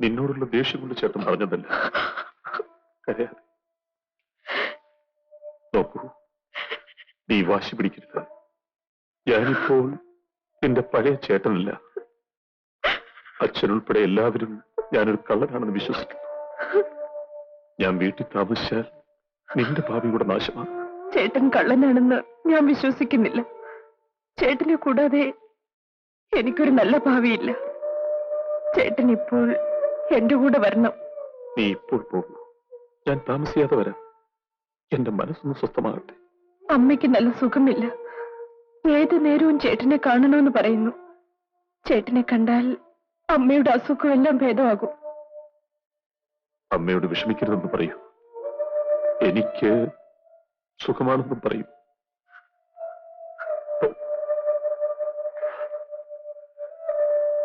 നിന്നോടുള്ള ദേഷ്യം കൊണ്ട് ചേട്ടൻ പറഞ്ഞതല്ല. കരയാതെ. നോക്കൂ, നീ വാശി പിടിക്കരുത്. ഞാനിപ്പോൾ നിന്റെ പഴയ ചേട്ടനല്ല. അച്ഛനുൾപ്പെടെ എല്ലാവരും ഞാനൊരു കള്ളനാണെന്ന് വിശ്വസിക്കുന്നു. ഞാൻ വീട്ടിൽ താമസിച്ചാൽ നിന്റെ ഭാവി കൂടെ നാശമാണ്. ചേട്ടൻ കള്ളനാണെന്ന് ഞാൻ വിശ്വസിക്കുന്നില്ല. ചേട്ടനെ കൂടാതെ എനിക്കൊരു നല്ല ഭാവിയില്ല. ചേട്ടൻ ഇപ്പോൾ എന്റെ കൂടെ വരണം. നീ ഇപ്പോൾ പോകും. ഞാൻ താമസിയാതെ വരാം. എന്റെ മനസ്സൊന്ന് സ്വസ്ഥമാകട്ടെ. അമ്മയ്ക്ക് നല്ല സുഖമില്ല. ഏത് നേരവും ചേട്ടനെ കാണണമെന്ന് പറയുന്നു. ചേട്ടനെ കണ്ടാൽ അമ്മയുടെ അസുഖമെല്ലാം ഭേദമാകും. അമ്മയോട് വിഷമിക്കരുതെന്ന് പറയൂ. എനിക്ക് സുഖമാണെന്നും പറയും.